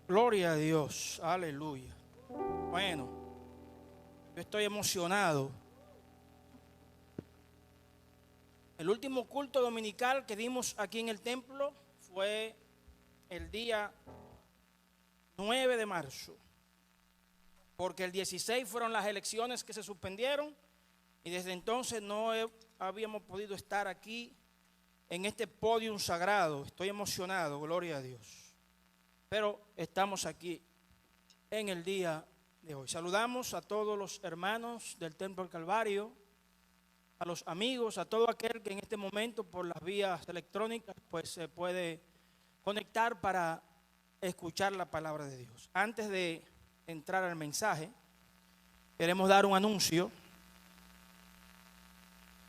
Gloria a Dios, aleluya. Bueno, yo estoy emocionado. El último culto dominical que dimos aquí en el templo fue el día 9 de marzo, porque el 16 fueron las elecciones que se suspendieron y desde entonces habíamos podido estar aquí en este podium sagrado. Estoy emocionado, gloria a Dios. Pero estamos aquí en el día de hoy. Saludamos a todos los hermanos del Templo del Calvario, a los amigos, a todo aquel que en este momento por las vías electrónicas pues se puede conectar para escuchar la palabra de Dios. Antes de entrar al mensaje, queremos dar un anuncio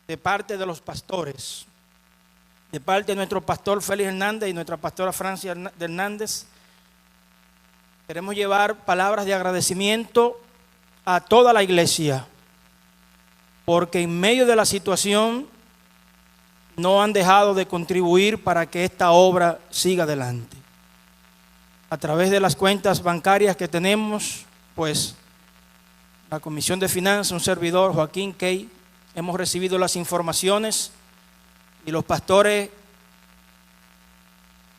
de parte de los pastores, de parte de nuestro pastor Félix Hernández y nuestra pastora Francia Hernández. Queremos llevar palabras de agradecimiento a toda la iglesia, porque en medio de la situación no han dejado de contribuir para que esta obra siga adelante. A través de las cuentas bancarias que tenemos, pues la Comisión de Finanzas, un servidor, Joaquín Key, hemos recibido las informaciones y los pastores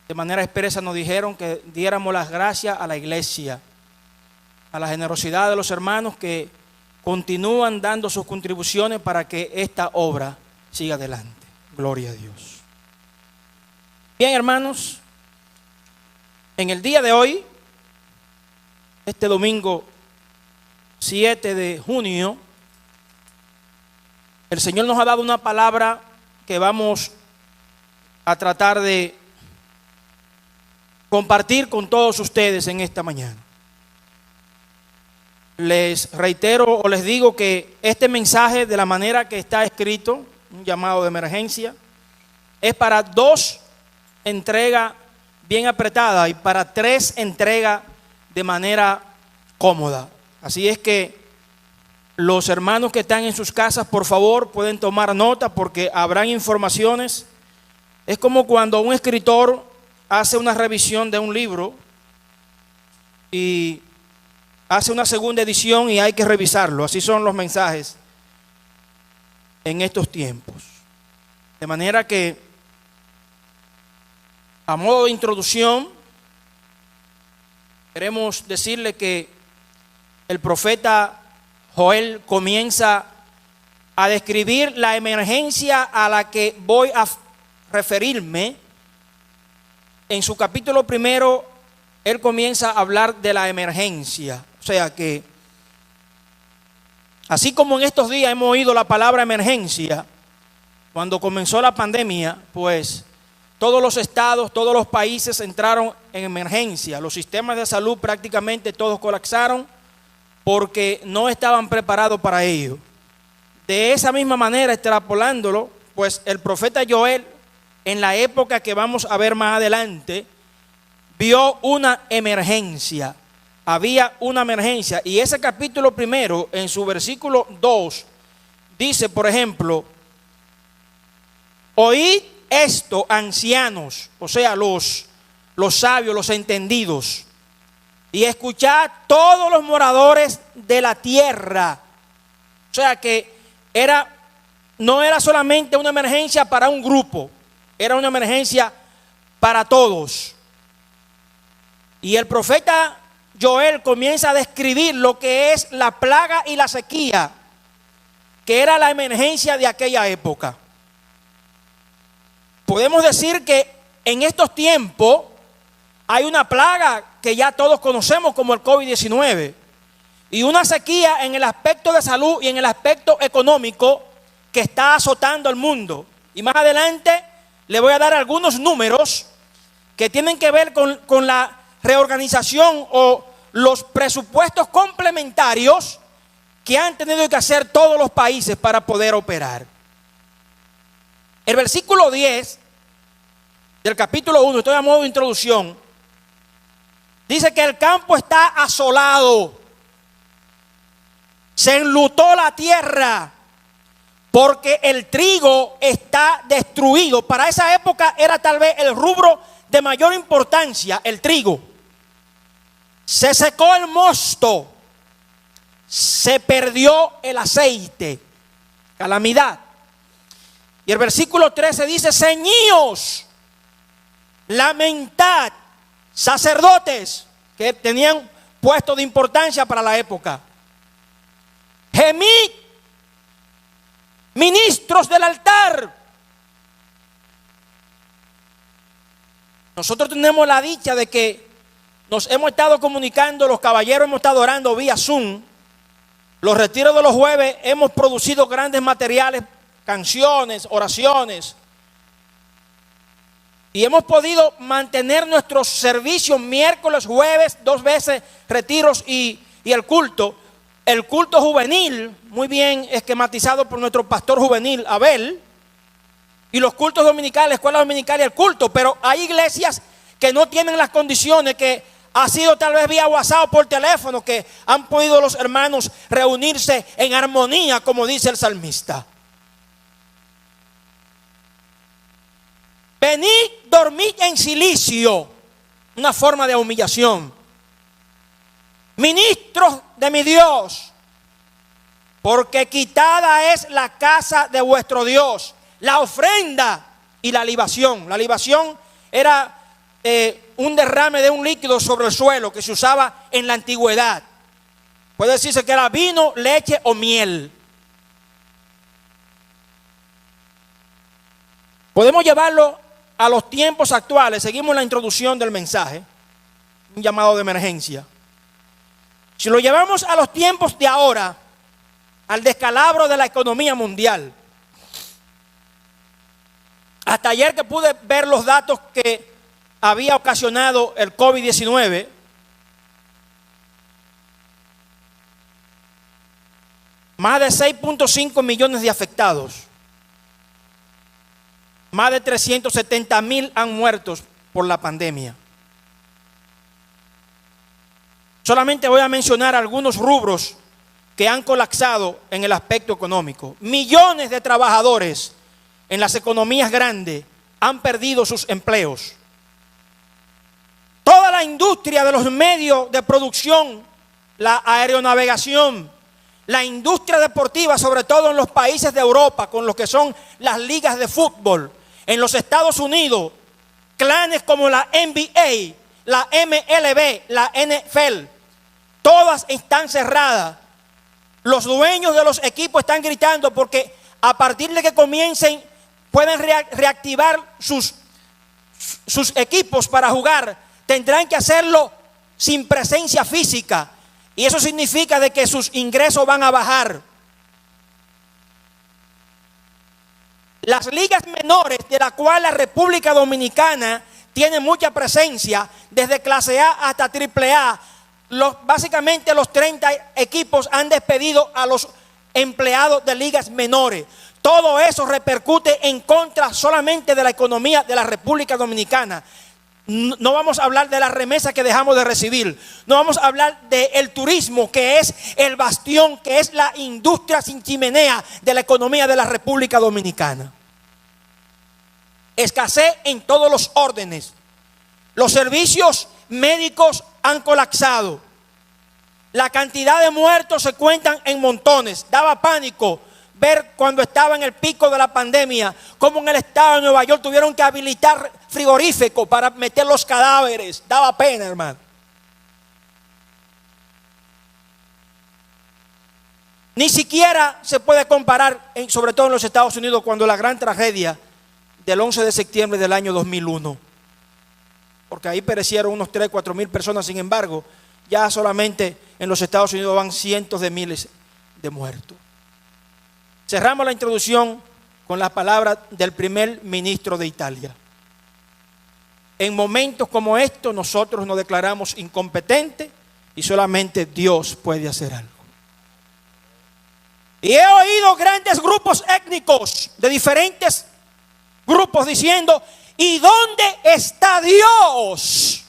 de manera expresa nos dijeron que diéramos las gracias a la iglesia, a la generosidad de los hermanos que continúan dando sus contribuciones para que esta obra siga adelante. Gloria a Dios. Bien, hermanos, en el día de hoy, este domingo 7 de junio, el Señor nos ha dado una palabra que vamos a tratar de compartir con todos ustedes en esta mañana. Les reitero o les digo que este mensaje, de la manera que está escrito, un llamado de emergencia, es para 2 entregas bien apretadas y para 3 entregas de manera cómoda. Así es que los hermanos que están en sus casas, por favor, pueden tomar nota porque habrán informaciones. Es como cuando un escritor hace una revisión de un libro y hace una segunda edición y hay que revisarlo. Así son los mensajes en estos tiempos. De manera que, a modo de introducción, queremos decirle que el profeta Joel comienza a describir la emergencia a la que voy a referirme. En su capítulo 1, él comienza a hablar de la emergencia. O sea que, así como en estos días hemos oído la palabra emergencia, cuando comenzó la pandemia, pues todos los estados, todos los países entraron en emergencia. Los sistemas de salud prácticamente todos colapsaron porque no estaban preparados para ello. De esa misma manera, extrapolándolo, pues el profeta Joel, en la época que vamos a ver más adelante, vio una emergencia. Había una emergencia. Y ese capítulo 1, en su versículo 2, dice, por ejemplo: oíd esto, ancianos, o sea, los sabios, los entendidos, y escuchad todos los moradores de la tierra. O sea que no era solamente una emergencia para un grupo, era una emergencia para todos. Y el profeta Joel comienza a describir lo que es la plaga y la sequía, que era la emergencia de aquella época. Podemos decir que en estos tiempos hay una plaga que ya todos conocemos como el COVID-19 y una sequía en el aspecto de salud y en el aspecto económico que está azotando al mundo. Y más adelante le voy a dar algunos números que tienen que ver con la reorganización o los presupuestos complementarios que han tenido que hacer todos los países para poder operar. El versículo 10 del capítulo 1, estoy a modo de introducción, dice que el campo está asolado, se enlutó la tierra, porque el trigo está destruido. Para esa época era tal vez el rubro de mayor importancia, el trigo. Se secó el mosto, se perdió el aceite. Calamidad. Y el versículo 13 dice: ceñíos, lamentad, sacerdotes que tenían puesto de importancia para la época. Gemid, ministros del altar. Nosotros tenemos la dicha de que nos hemos estado comunicando, los caballeros hemos estado orando vía Zoom. Los retiros de los jueves hemos producido grandes materiales, canciones, oraciones. Y hemos podido mantener nuestros servicios miércoles, jueves, 2 veces retiros y el culto. El culto juvenil, muy bien esquematizado por nuestro pastor juvenil, Abel. Y los cultos dominicales, escuela dominical y el culto. Pero hay iglesias que no tienen las condiciones, que ha sido tal vez vía WhatsApp o por teléfono, que han podido los hermanos reunirse en armonía, como dice el salmista. Venid, dormid en silicio, una forma de humillación. Ministros de mi Dios, porque quitada es la casa de vuestro Dios, la ofrenda y la libación. La libación era un derrame de un líquido sobre el suelo que se usaba en la antigüedad. Puede decirse que era vino, leche o miel. Podemos llevarlo a los tiempos actuales. Seguimos la introducción del mensaje, un llamado de emergencia. Si lo llevamos a los tiempos de ahora, al descalabro de la economía mundial. Hasta ayer que pude ver los datos que había ocasionado el COVID-19, más de 6.5 millones de afectados, más de 370,000 han muerto por la pandemia. Solamente voy a mencionar algunos rubros que han colapsado en el aspecto económico. Millones de trabajadores en las economías grandes han perdido sus empleos. Toda la industria de los medios de producción, la aeronavegación, la industria deportiva, sobre todo en los países de Europa, con lo que son las ligas de fútbol. En los Estados Unidos, clanes como la NBA, la MLB, la NFL, todas están cerradas. Los dueños de los equipos están gritando porque a partir de que comiencen pueden reactivar sus equipos para jugar. Tendrán que hacerlo sin presencia física. Y eso significa de que sus ingresos van a bajar. Las ligas menores, de la cual la República Dominicana tiene mucha presencia, desde clase A hasta triple A, básicamente los 30 equipos han despedido a los empleados de ligas menores. Todo eso repercute en contra solamente de la economía de la República Dominicana. No vamos a hablar de la remesa que dejamos de recibir. No vamos a hablar del turismo, que es el bastión, que es la industria sin chimenea de la economía de la República Dominicana. Escasez en todos los órdenes. Los servicios médicos han colapsado. La cantidad de muertos se cuentan en montones. Daba pánico ver cuando estaba en el pico de la pandemia, cómo en el estado de Nueva York tuvieron que habilitar frigoríficos para meter los cadáveres. Daba pena, hermano. Ni siquiera se puede comparar, sobre todo en los Estados Unidos, cuando la gran tragedia del 11 de septiembre del año 2001. Porque ahí perecieron unos 3, 4 mil personas. Sin embargo, ya solamente en los Estados Unidos van cientos de miles de muertos. Cerramos la introducción con las palabras del primer ministro de Italia. En momentos como estos nosotros nos declaramos incompetentes y solamente Dios puede hacer algo. Y he oído grandes grupos étnicos de diferentes grupos diciendo: ¿y dónde está Dios?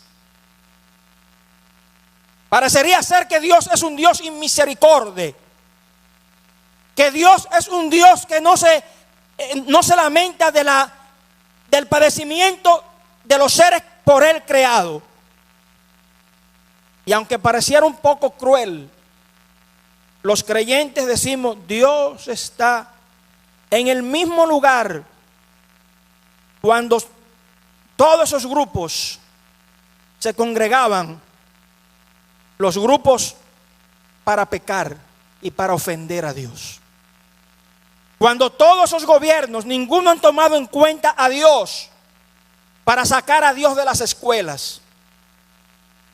Parecería ser que Dios es un Dios inmisericordia. Que Dios es un Dios que no se lamenta del padecimiento de los seres por Él creados. Y Y aunque pareciera un poco cruel, los creyentes decimos, Dios está en el mismo lugar cuando todos esos grupos se congregaban, los grupos para pecar y para ofender a Dios. Cuando todos esos gobiernos, ninguno han tomado en cuenta a Dios para sacar a Dios de las escuelas,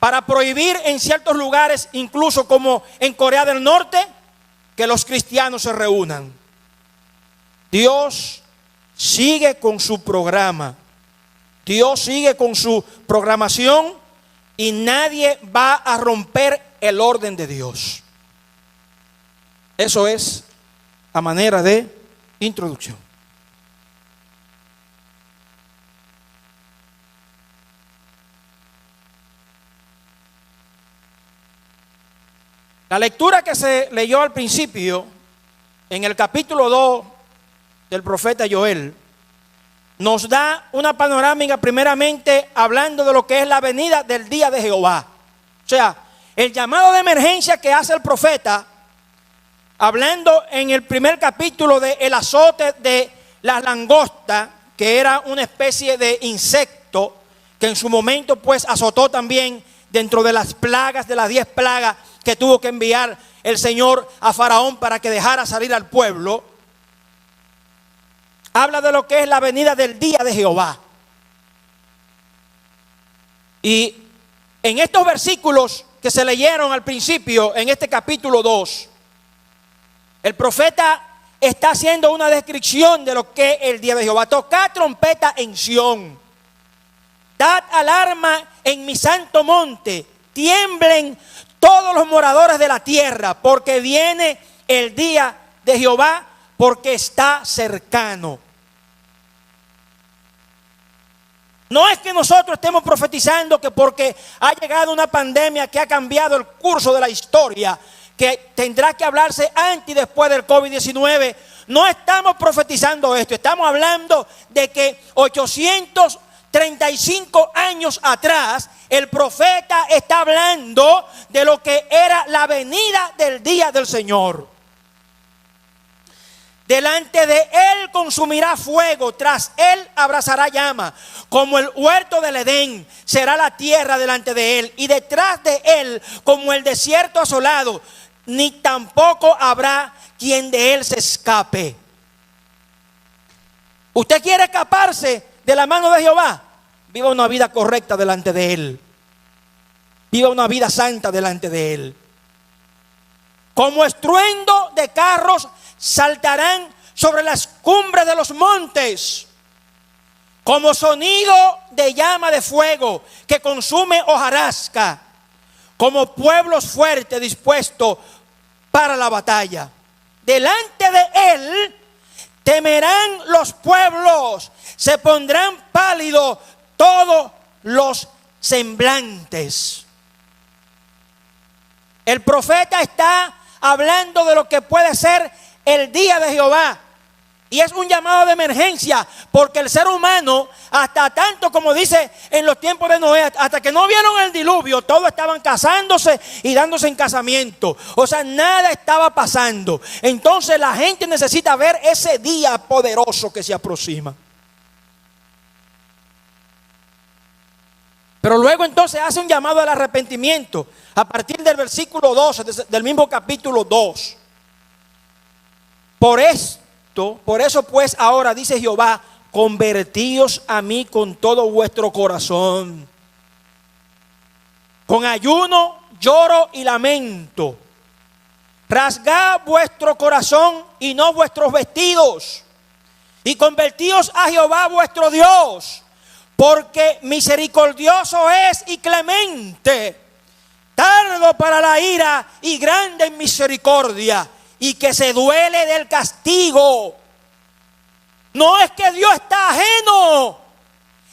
para prohibir en ciertos lugares, incluso como en Corea del Norte, que los cristianos se reúnan. Dios sigue con su programa. Dios sigue con su programación y nadie va a romper el orden de Dios. Eso es a manera de introducción. La lectura que se leyó al principio, en el capítulo 2 del profeta Joel, nos da una panorámica primeramente hablando de lo que es la venida del día de Jehová. O sea, el llamado de emergencia que hace el profeta, hablando en el primer capítulo del azote de la langosta, que era una especie de insecto que en su momento pues azotó también dentro de las plagas, de las 10 plagas que tuvo que enviar el Señor a Faraón para que dejara salir al pueblo. Habla de lo que es la venida del día de Jehová. Y en estos versículos que se leyeron al principio, en este capítulo 2, el profeta está haciendo una descripción de lo que es el día de Jehová. Tocad trompeta en Sión, dad alarma en mi santo monte, tiemblen todos los moradores de la tierra, porque viene el día de Jehová, porque está cercano. No es que nosotros estemos profetizando que porque ha llegado una pandemia que ha cambiado el curso de la historia, que tendrá que hablarse antes y después del COVID-19. No estamos profetizando esto. Estamos hablando de que 835 años atrás, el profeta está hablando de lo que era la venida del día del Señor. Delante de él consumirá fuego, tras él abrazará llama. Como el huerto del Edén será la tierra delante de él, y detrás de él como el desierto asolado, ni tampoco habrá quien de él se escape. ¿Usted quiere escaparse de la mano de Jehová? Viva una vida correcta delante de él. Viva una vida santa delante de él. Como estruendo de carros saltarán sobre las cumbres de los montes, como sonido de llama de fuego que consume hojarasca, como pueblos fuertes dispuestos para la batalla. Delante de él temerán los pueblos, se pondrán pálidos todos los semblantes. El profeta está hablando de lo que puede ser el día de Jehová. Y es un llamado de emergencia, porque el ser humano, hasta tanto como dice en los tiempos de Noé, hasta que no vieron el diluvio, todos estaban casándose y dándose en casamiento. O sea, nada estaba pasando. Entonces la gente necesita ver ese día poderoso que se aproxima. Pero luego entonces hace un llamado al arrepentimiento a partir del versículo 12 del mismo capítulo 2. Por eso pues ahora dice Jehová, convertíos a mí con todo vuestro corazón, con ayuno, lloro y lamento. Rasgad vuestro corazón y no vuestros vestidos, y convertíos a Jehová vuestro Dios, porque misericordioso es y clemente, tardo para la ira y grande en misericordia, y que se duele del castigo. No es que Dios está ajeno,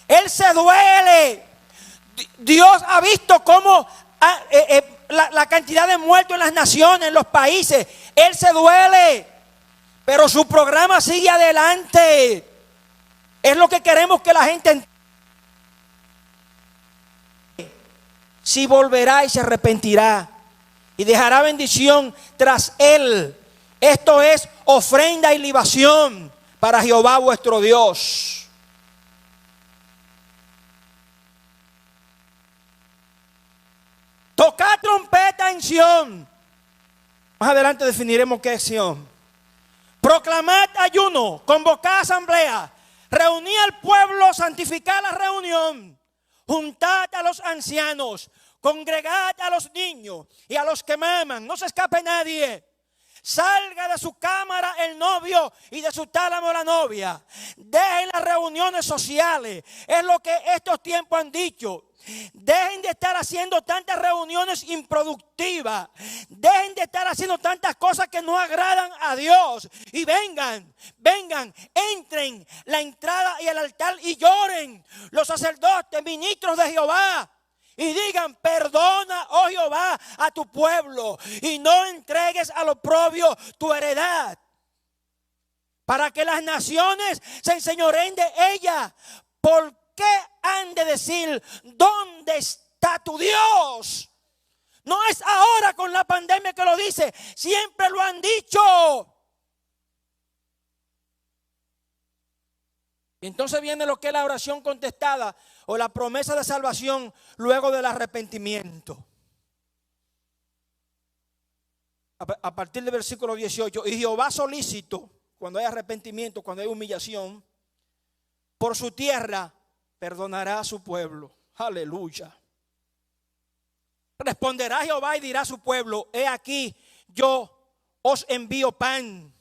Él se duele. Dios ha visto cómo la cantidad de muertos en las naciones, en los países. Él se duele, pero su programa sigue adelante. Es lo que queremos que la gente entienda. si volverá y se arrepentirá, y dejará bendición tras él. Esto es ofrenda y libación para Jehová vuestro Dios. Tocad trompeta en Sión. Más adelante definiremos qué es Sión. Proclamad ayuno, convocad asamblea, reunid al pueblo, santificad la reunión, juntad a los ancianos, congregad a los niños y a los que maman, no se escape nadie. Salga de su cámara el novio y de su tálamo la novia. Dejen las reuniones sociales. Es lo que estos tiempos han dicho. Dejen de estar haciendo tantas reuniones improductivas. Dejen de estar haciendo tantas cosas que no agradan a Dios. Y vengan, entren la entrada y el altar y lloren los sacerdotes, ministros de Jehová. Y digan: perdona, oh Jehová, a tu pueblo, y no entregues al oprobio tu heredad, para que las naciones se enseñoreen de ella. ¿Por qué han de decir: ¿dónde está tu Dios? No es ahora con la pandemia que lo dice, siempre lo han dicho. Y entonces viene lo que es la oración contestada o la promesa de salvación luego del arrepentimiento. A partir del versículo 18. Y Jehová solícito, cuando hay arrepentimiento, cuando hay humillación, por su tierra perdonará a su pueblo. Aleluya. Responderá Jehová y dirá a su pueblo: he aquí, yo os envío pan,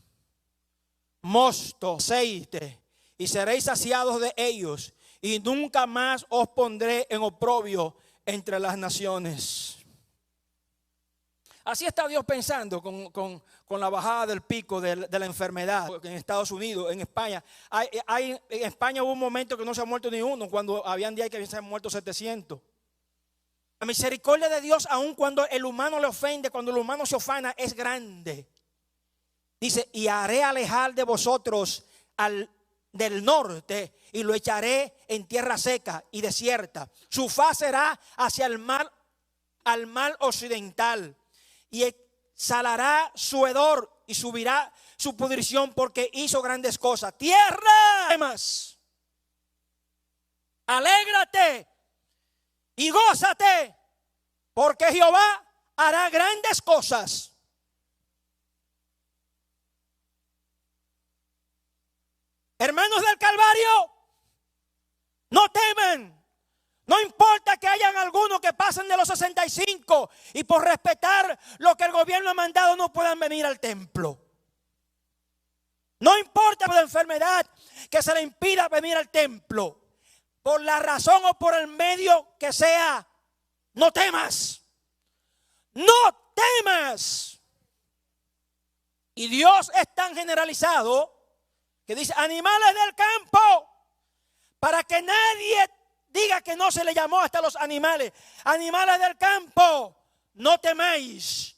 mosto, aceite, y seréis saciados de ellos, y nunca más os pondré en oprobio entre las naciones. Así está Dios pensando con la bajada del pico de la enfermedad en Estados Unidos, en España. En España hubo un momento que no se ha muerto ni uno, cuando habían días que se han muerto 700. La misericordia de Dios, aun cuando el humano le ofende, cuando el humano se ufana, es grande. Dice: y haré alejar de vosotros del norte, y lo echaré en tierra seca y desierta. Su faz será hacia el mar, al mar occidental, y exhalará su hedor y subirá su pudrición, porque hizo grandes cosas. Tierra, más, alégrate y gózate, porque Jehová hará grandes cosas. Hermanos del Calvario, no teman. No importa que hayan algunos que pasen de los 65 y por respetar lo que el gobierno ha mandado no puedan venir al templo. No importa la enfermedad que se le impida venir al templo. Por la razón o por el medio que sea, no temas. No temas. Y Dios es tan generalizado que dice: animales del campo, para que nadie diga que no se le llamó hasta los animales. Animales del campo, no temáis,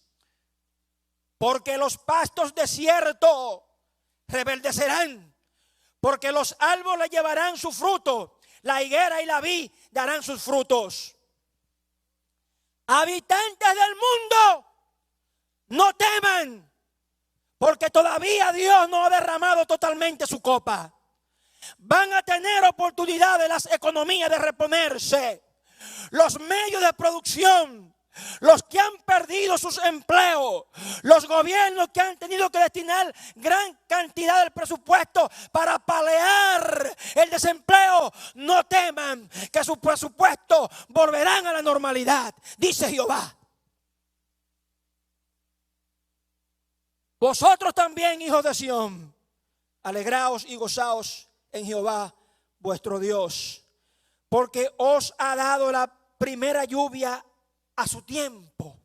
porque los pastos desiertos reverdecerán, porque los árboles llevarán su fruto, la higuera y la vid darán sus frutos. Habitantes del mundo, no teman, porque todavía Dios no ha derramado totalmente su copa. Van a tener oportunidad de las economías de reponerse. Los medios de producción, los que han perdido sus empleos, los gobiernos que han tenido que destinar gran cantidad del presupuesto para paliar el desempleo, no teman que sus presupuestos volverán a la normalidad, dice Jehová. Vosotros también, hijos de Sión, alegraos y gozaos en Jehová vuestro Dios, porque os ha dado la primera lluvia a su tiempo,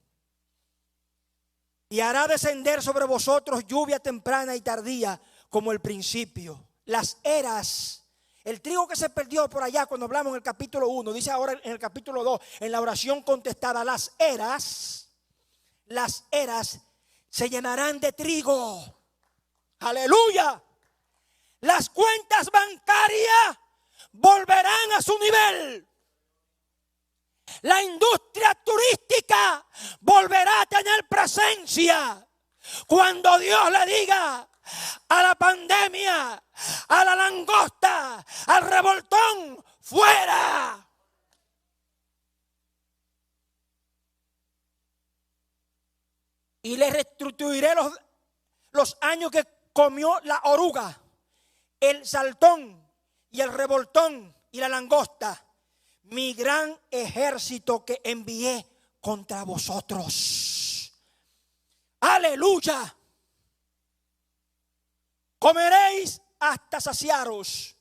y hará descender sobre vosotros lluvia temprana y tardía como el principio. Las eras, el trigo que se perdió por allá cuando hablamos en el capítulo 1, dice ahora en el capítulo 2, en la oración contestada: las eras se llenarán de trigo. Aleluya. Las cuentas bancarias volverán a su nivel. La industria turística volverá a tener presencia cuando Dios le diga a la pandemia, a la langosta, al revoltón, fuera. Y le restituiré los años que comió la oruga, el saltón y el revoltón y la langosta, mi gran ejército que envié contra vosotros. Aleluya. Comeréis hasta saciaros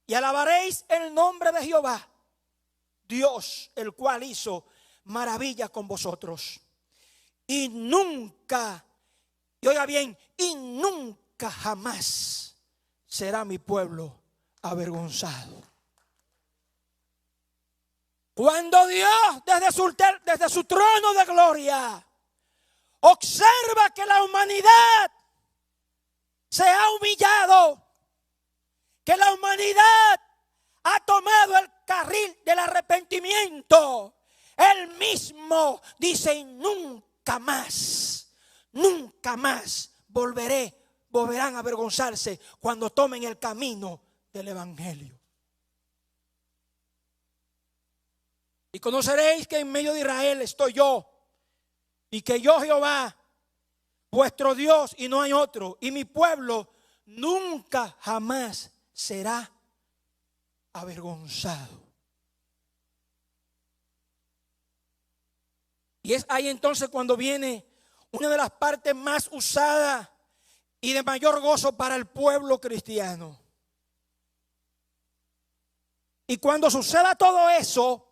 y alabaréis el nombre de Jehová, Dios, el cual hizo maravillas con vosotros. Y nunca, y oiga bien, y nunca jamás será mi pueblo avergonzado. Cuando Dios desde su trono de gloria observa que la humanidad se ha humillado, que la humanidad ha tomado el carril del arrepentimiento, Él mismo dice: nunca más volverán a avergonzarse cuando tomen el camino del evangelio. Y conoceréis que en medio de Israel estoy yo, y que yo, Jehová, vuestro Dios, y no hay otro, y mi pueblo nunca jamás será avergonzado. Y es ahí entonces cuando viene una de las partes más usadas y de mayor gozo para el pueblo cristiano. Y cuando suceda todo eso,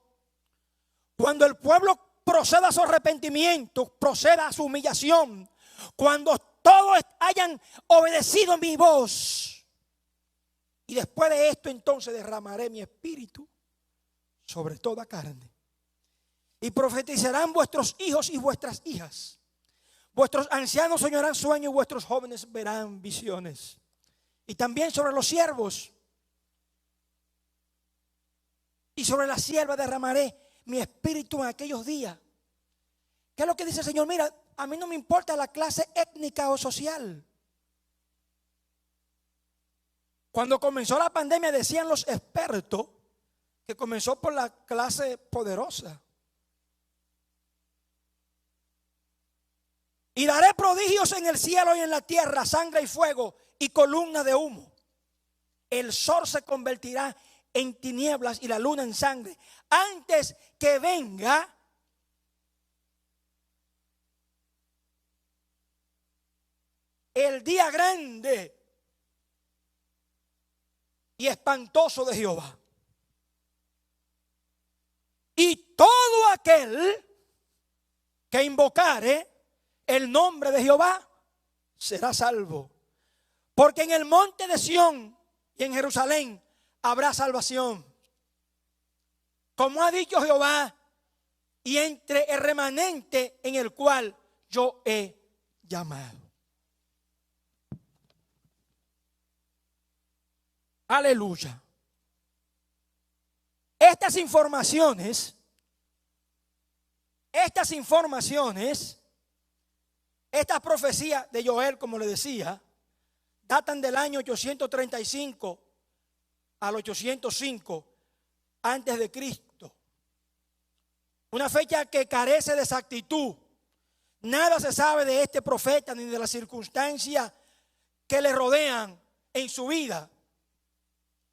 cuando el pueblo proceda a su arrepentimiento, proceda a su humillación, cuando todos hayan obedecido mi voz, y después de esto entonces derramaré mi espíritu sobre toda carne. Y profetizarán vuestros hijos y vuestras hijas. Vuestros ancianos soñarán sueños y vuestros jóvenes verán visiones. Y también sobre los siervos y sobre la sierva derramaré mi espíritu en aquellos días. ¿Qué es lo que dice el Señor? Mira, a mí no me importa la clase étnica o social. Cuando comenzó la pandemia decían los expertos que comenzó por la clase poderosa. Y daré prodigios en el cielo y en la tierra, sangre y fuego y columna de humo. El sol se convertirá en tinieblas y la luna en sangre, antes que venga el día grande y espantoso de Jehová. Y todo aquel que invocare el nombre de Jehová será salvo. Porque en el monte de Sión y en Jerusalén habrá salvación, como ha dicho Jehová, y entre el remanente en el cual yo he llamado. Aleluya. Estas informaciones, estas profecías de Joel, como le decía, datan del año 835 al 805 antes de Cristo. Una fecha que carece de exactitud. Nada se sabe de este profeta ni de las circunstancias que le rodean en su vida.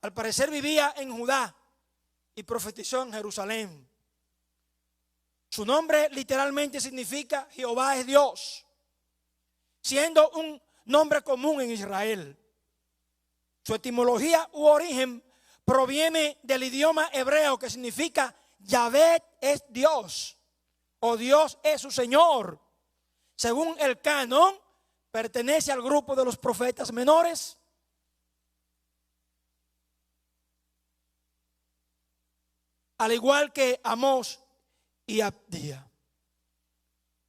Al parecer vivía en Judá y profetizó en Jerusalén. Su nombre literalmente significa Jehová es Dios, siendo un nombre común en Israel. Su etimología u origen proviene del idioma hebreo que significa Yahvé es Dios o Dios es su Señor. Según el canon, pertenece al grupo de los profetas menores. Al igual que Amós y Abdía.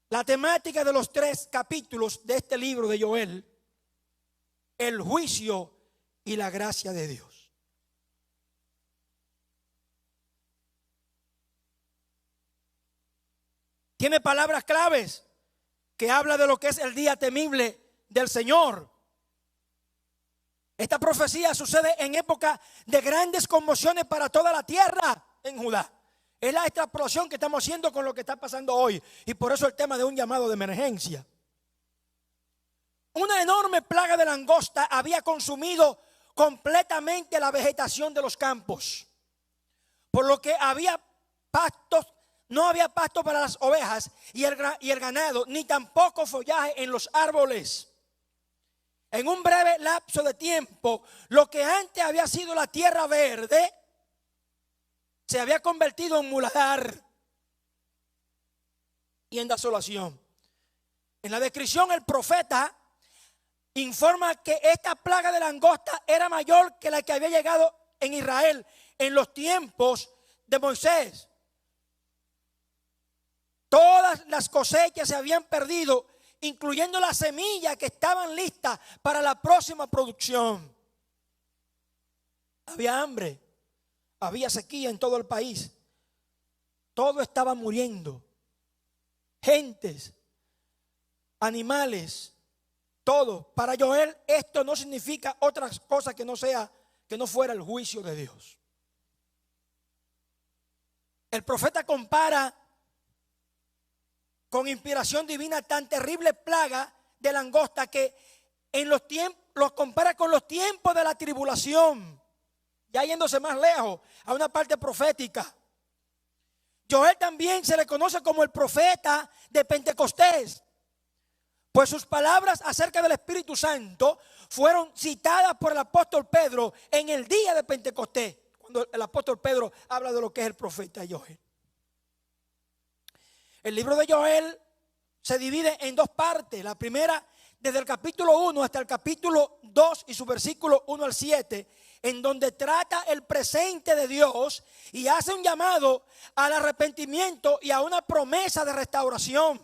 La temática de los 3 capítulos de este libro de Joel: el juicio y la gracia de Dios. tiene palabras claves que habla de lo que es el día temible del Señor. Esta profecía sucede en época de grandes conmociones para toda la tierra en Judá. Es la extrapolación que estamos haciendo con lo que está pasando hoy. Y por eso el tema de un llamado de emergencia. Una enorme plaga de langosta había consumido completamente la vegetación de los campos. Por lo que había pastos, no había pasto para las ovejas y el ganado, ni tampoco follaje en los árboles. En un breve lapso de tiempo, lo que antes había sido la tierra verde se había convertido en muladar y en desolación. En la descripción, el profeta informa que esta plaga de langosta era mayor que la que había llegado en Israel en los tiempos de Moisés. Todas las cosechas se habían perdido, incluyendo las semillas que estaban listas para la próxima producción. Había hambre, había sequía en todo el país. Todo estaba muriendo. Gentes, animales, todo. Para Joel esto no significa otra cosa que no fuera el juicio de Dios. El profeta compara con inspiración divina tan terrible plaga de langosta que en los tiempos los compara con los tiempos de la tribulación, ya yéndose más lejos a una parte profética. Joel también se le conoce como el profeta de Pentecostés, pues sus palabras acerca del Espíritu Santo fueron citadas por el apóstol Pedro en el día de Pentecostés, cuando el apóstol Pedro habla de lo que es el profeta Joel. El libro de Joel se divide en dos partes. La primera, desde el capítulo 1 hasta el capítulo 2 y su versículo 1 al 7, en donde trata el presente de Dios y hace un llamado al arrepentimiento y a una promesa de restauración.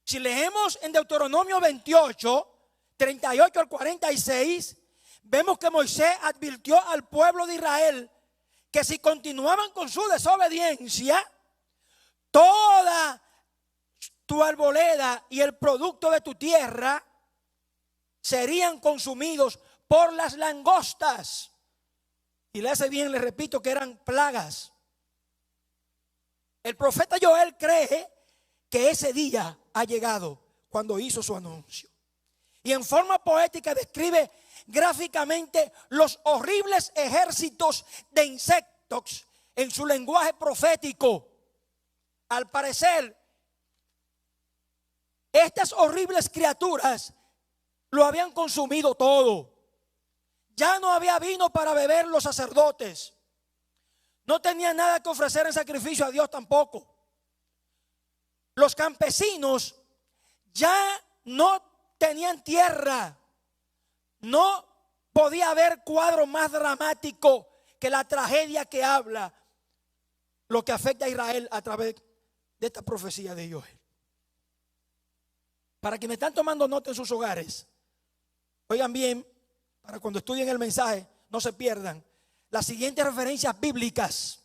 Si leemos en Deuteronomio 28, 38 al 46, vemos que Moisés advirtió al pueblo de Israel que si continuaban con su desobediencia, toda tu arboleda y el producto de tu tierra serían consumidos por las langostas. Y le hace bien, le repito, que eran plagas. El profeta Joel cree que ese día ha llegado cuando hizo su anuncio. Y en forma poética describe gráficamente los horribles ejércitos de insectos en su lenguaje profético. Al parecer, estas horribles criaturas lo habían consumido todo. Ya no había vino para beber los sacerdotes. No tenían nada que ofrecer en sacrificio a Dios tampoco. Los campesinos ya no tenían tierra. No podía haber cuadro más dramático que la tragedia que habla lo que afecta a Israel a través de esta profecía de Joel. Para quienes están tomando nota en sus hogares, oigan bien, para cuando estudien el mensaje no se pierdan. Las siguientes referencias bíblicas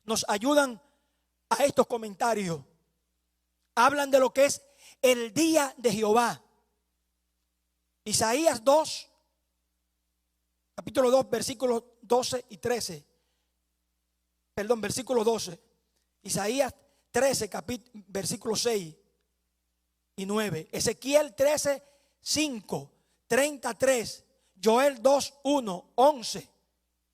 nos ayudan a estos comentarios. Hablan de lo que es el día de Jehová. Isaías 2, capítulo 2, versículos 12 y 13. Perdón, versículo 12. Isaías 13, versículo 6 y 9. Ezequiel 13, 5, 33. Joel 2, 1, 11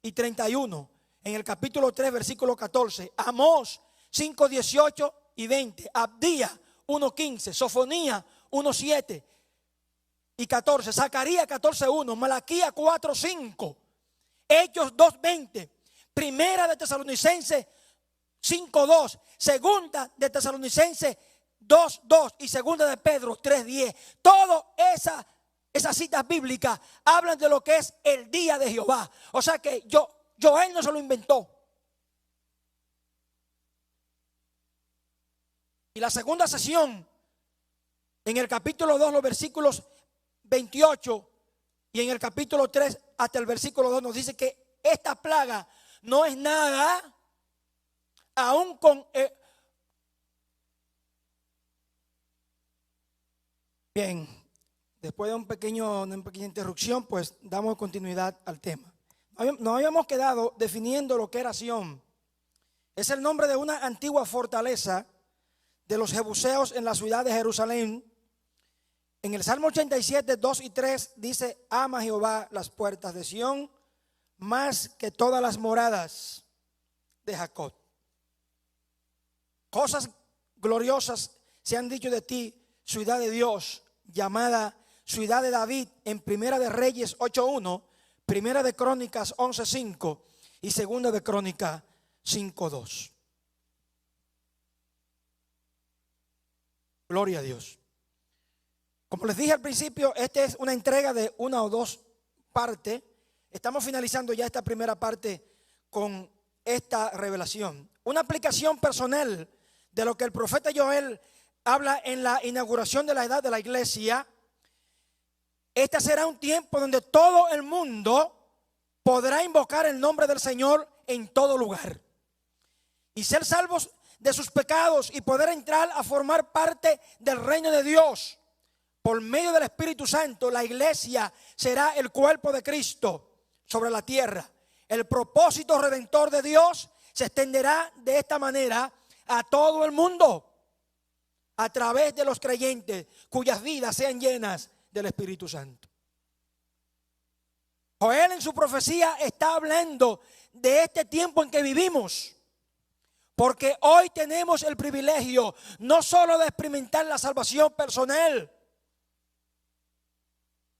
y 31. En el capítulo 3, versículo 14. Amós 5, 18 y 20. Abdías 1, 15. Sofonía 1, 7 y 14. Zacarías 14, 1. Malaquías 4, 5. Hechos 2, 20. Primera de Tesalonicenses 5:2, segunda de Tesalonicenses 2:2 y segunda de Pedro 3:10. Todas esas citas bíblicas hablan de lo que es el día de Jehová. O sea que Joel no se lo inventó. Y la segunda sesión, en el capítulo 2, los versículos 28 y en el capítulo 3 hasta el versículo 2 nos dice que esta plaga no es nada aún Bien, después de una pequeña interrupción, pues damos continuidad al tema. Nos habíamos quedado definiendo lo que era Sión. Es el nombre de una antigua fortaleza de los jebuseos en la ciudad de Jerusalén. En el Salmo 87, 2 y 3 dice: ama Jehová las puertas de Sión más que todas las moradas de Jacob. Cosas gloriosas se han dicho de ti, ciudad de Dios, llamada ciudad de David, en Primera de Reyes 8:1, Primera de Crónicas 11:5 y Segunda de Crónicas 5:2. Gloria a Dios. Como les dije al principio, esta es una entrega de una o dos partes. Estamos finalizando ya esta primera parte con esta revelación. Una aplicación personal de lo que el profeta Joel habla en la inauguración de la edad de la iglesia. Este será un tiempo donde todo el mundo podrá invocar el nombre del Señor en todo lugar y ser salvos de sus pecados y poder entrar a formar parte del reino de Dios. Por medio del Espíritu Santo, la iglesia será el cuerpo de Cristo sobre la tierra. El propósito redentor de Dios se extenderá de esta manera a todo el mundo a través de los creyentes cuyas vidas sean llenas del Espíritu Santo. Joel en su profecía está hablando de este tiempo en que vivimos, porque hoy tenemos el privilegio no solo de experimentar la salvación personal,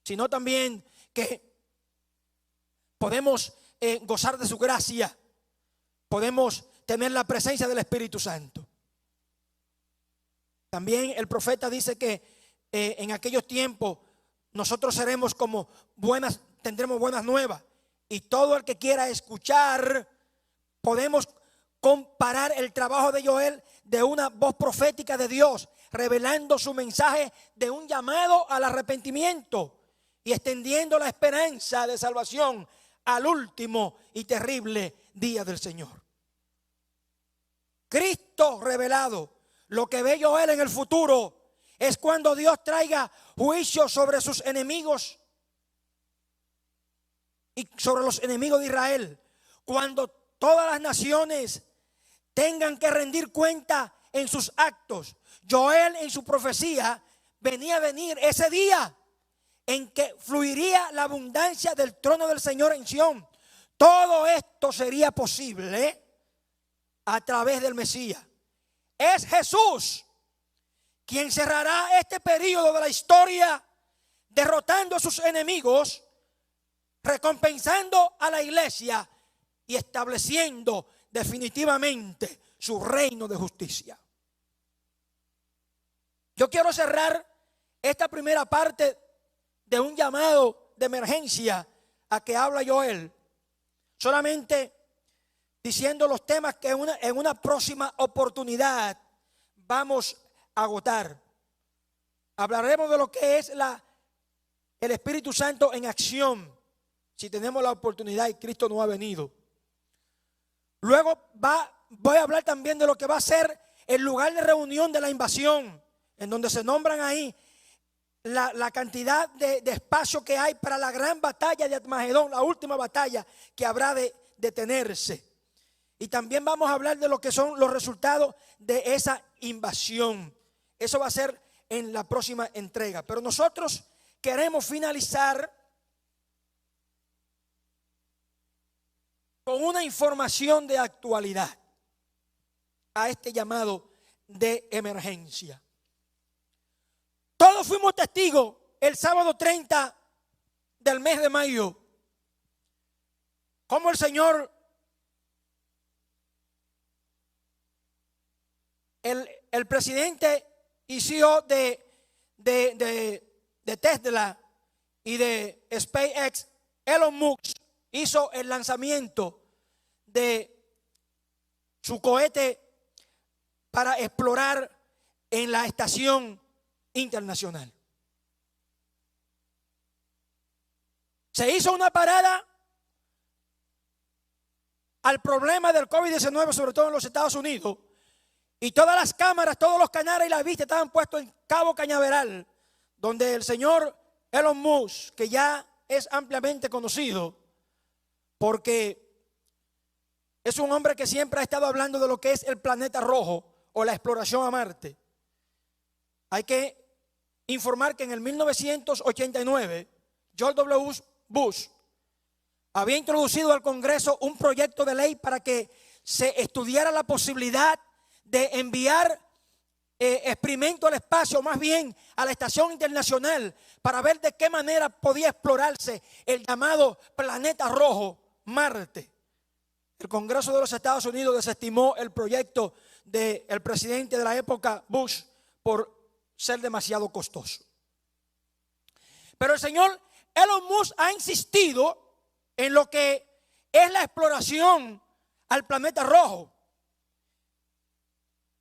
sino también que podemos gozar de su gracia, podemos tener la presencia del Espíritu Santo. También el profeta dice que en aquellos tiempos nosotros seremos como tendremos buenas nuevas, y todo el que quiera escuchar, podemos comparar el trabajo de Joel de una voz profética de Dios, revelando su mensaje de un llamado al arrepentimiento y extendiendo la esperanza de salvación al último y terrible día del Señor. Cristo revelado, lo que ve Joel en el futuro es cuando Dios traiga juicio sobre sus enemigos y sobre los enemigos de Israel. Cuando todas las naciones tengan que rendir cuenta en sus actos. Joel en su profecía venía a venir ese día en que fluiría la abundancia del trono del Señor en Sión. Todo esto sería posible a través del Mesías. Es Jesús quien cerrará este periodo de la historia, derrotando a sus enemigos, recompensando a la iglesia y estableciendo definitivamente su reino de justicia. Yo quiero cerrar esta primera parte de un llamado de emergencia a que habla Joel, solamente diciendo los temas que en una próxima oportunidad vamos a agotar. Hablaremos de lo que es el Espíritu Santo en acción, si tenemos la oportunidad y Cristo no ha venido. Luego voy a hablar también de lo que va a ser el lugar de reunión de la invasión, en donde se nombran ahí la cantidad de espacio que hay para la gran batalla de Armagedón, la última batalla que habrá de detenerse. Y también vamos a hablar de lo que son los resultados de esa invasión. Eso va a ser en la próxima entrega. Pero nosotros queremos finalizar con una información de actualidad a este llamado de emergencia. Todos fuimos testigos el sábado 30 del mes de mayo, cómo el Señor, el presidente y CEO de Tesla y de SpaceX, Elon Musk, hizo el lanzamiento de su cohete para explorar en la estación internacional. Se hizo una parada al problema del COVID-19, sobre todo en los Estados Unidos, y todas las cámaras, todos los canales y las vistas estaban puestos en Cabo Cañaveral, donde el señor Elon Musk, que ya es ampliamente conocido porque es un hombre que siempre ha estado hablando de lo que es el planeta rojo o la exploración a Marte. Hay que informar que en el 1989, George W. Bush había introducido al Congreso un proyecto de ley para que se estudiara la posibilidad de enviar experimentos al espacio, más bien a la Estación Internacional, para ver de qué manera podía explorarse el llamado planeta rojo, Marte. El Congreso de los Estados Unidos desestimó el proyecto del presidente de la época, Bush, por ser demasiado costoso. Pero el señor Elon Musk ha insistido en lo que es la exploración al planeta rojo.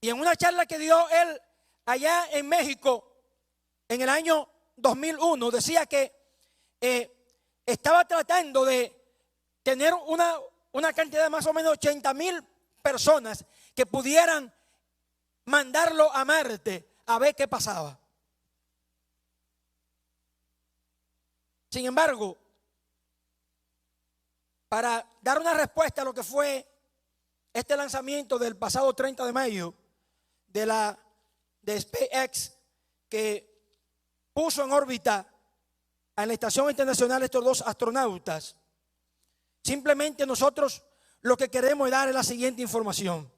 Y en una charla que dio él allá en México en el año 2001, decía que estaba tratando de tener una cantidad de más o menos 80,000 personas que pudieran mandarlo a Marte a ver qué pasaba. Sin embargo, para dar una respuesta a lo que fue este lanzamiento del pasado 30 de mayo de SpaceX, que puso en órbita en la Estación Internacional estos dos astronautas, simplemente nosotros lo que queremos dar es la siguiente información.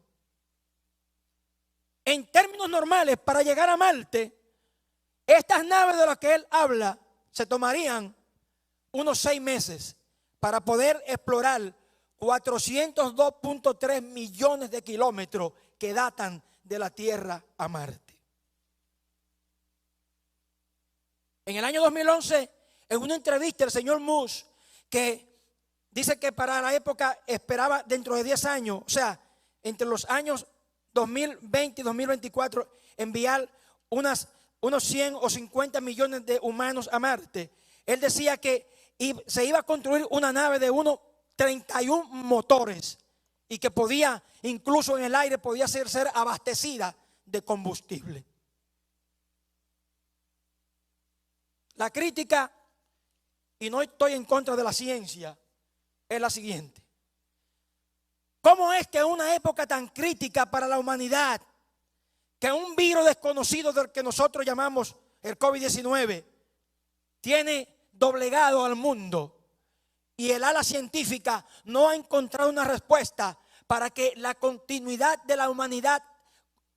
En términos normales, para llegar a Marte, estas naves de las que él habla se tomarían unos 6 meses para poder explorar 402.3 millones de kilómetros que datan de la Tierra a Marte. En el año 2011, en una entrevista, el señor Musk, que dice que para la época esperaba dentro de 10 años, o sea, entre los años 2020 y 2024, enviar unos 100 o 50 millones de humanos a Marte. Él decía que se iba a construir una nave de unos 31 motores y que podía, incluso en el aire, podía ser abastecida de combustible. La crítica, y no estoy en contra de la ciencia, es la siguiente. ¿Cómo es que en una época tan crítica para la humanidad, que un virus desconocido del que nosotros llamamos el COVID-19 tiene doblegado al mundo y el ala científica no ha encontrado una respuesta para que la continuidad de la humanidad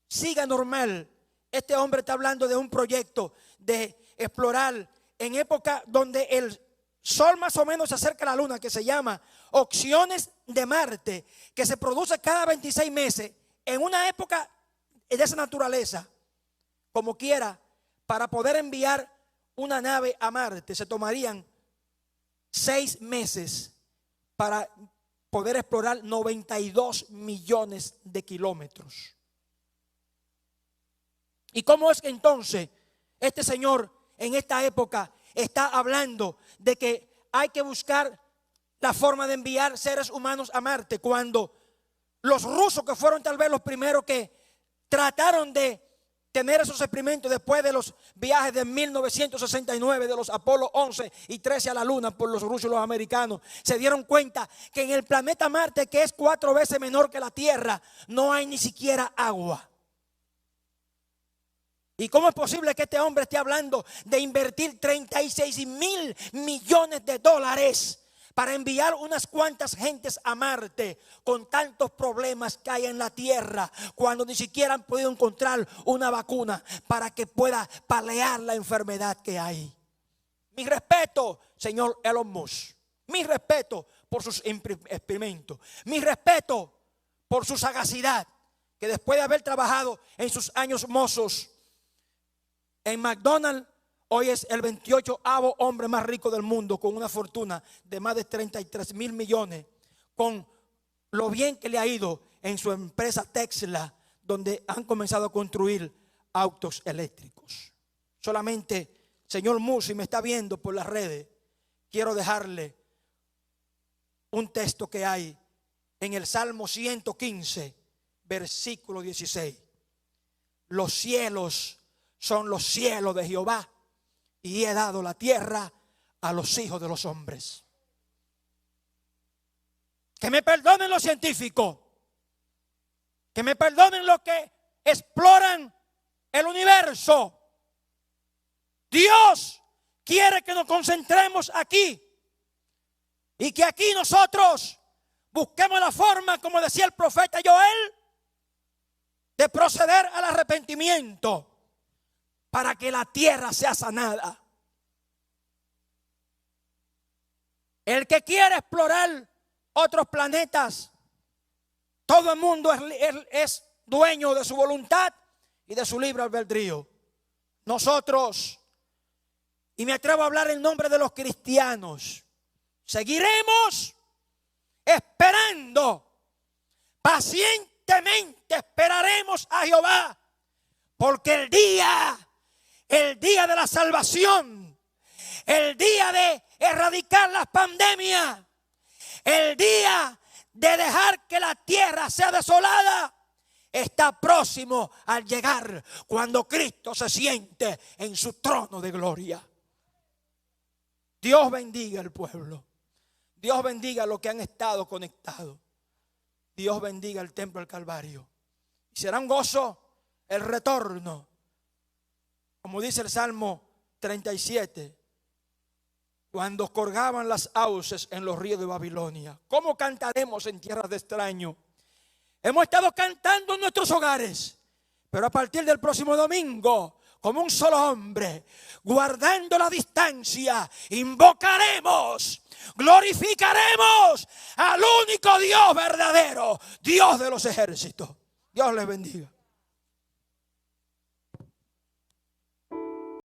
siga normal? Este hombre está hablando de un proyecto de explorar en época donde el Sol más o menos se acerca a la Luna, que se llama opciones de Marte, que se produce cada 26 meses en una época de esa naturaleza. Como quiera, para poder enviar una nave a Marte se tomarían 6 meses para poder explorar 92 millones de kilómetros. ¿Y cómo es que entonces este señor en esta época está hablando de que hay que buscar la forma de enviar seres humanos a Marte, cuando los rusos, que fueron tal vez los primeros que trataron de tener esos experimentos después de los viajes de 1969 de los Apolo 11 y 13 a la Luna por los rusos y los americanos, se dieron cuenta que en el planeta Marte, que es 4 veces menor que la Tierra, no hay ni siquiera agua? ¿Y cómo es posible que este hombre esté hablando de invertir 36,000 millones de dólares para enviar unas cuantas gentes a Marte, con tantos problemas que hay en la Tierra, cuando ni siquiera han podido encontrar una vacuna para que pueda paliar la enfermedad que hay? Mi respeto, señor Elon Musk. Mi respeto por sus experimentos. Mi respeto por su sagacidad, que después de haber trabajado en sus años mozos en McDonald's, hoy es el 28º hombre más rico del mundo, con una fortuna de más de 33,000 millones, con lo bien que le ha ido en su empresa Tesla, donde han comenzado a construir autos eléctricos. Solamente, señor Musk, si me está viendo por las redes, quiero dejarle un texto que hay en el Salmo 115, versículo 16. Los cielos son los cielos de Jehová, y he dado la tierra a los hijos de los hombres. Que me perdonen los científicos, que me perdonen los que exploran el universo. Dios quiere que nos concentremos aquí y que aquí nosotros busquemos la forma, como decía el profeta Joel, de proceder al arrepentimiento para que la tierra sea sanada. El que quiere explorar otros planetas, todo el mundo es dueño de su voluntad y de su libre albedrío. Nosotros, y me atrevo a hablar en nombre de los cristianos, seguiremos esperando, pacientemente esperaremos a Jehová, porque el día de la salvación, el día de erradicar las pandemias, el día de dejar que la tierra sea desolada, está próximo al llegar, cuando Cristo se siente en su trono de gloria. Dios bendiga al pueblo. Dios bendiga a los que han estado conectados. Dios bendiga el templo del Calvario. Y será un gozo el retorno, como dice el Salmo 37, cuando colgaban las auces en los ríos de Babilonia. ¿Cómo cantaremos en tierras de extraño? Hemos estado cantando en nuestros hogares, pero a partir del próximo domingo, como un solo hombre, guardando la distancia, invocaremos, glorificaremos al único Dios verdadero, Dios de los ejércitos. Dios les bendiga.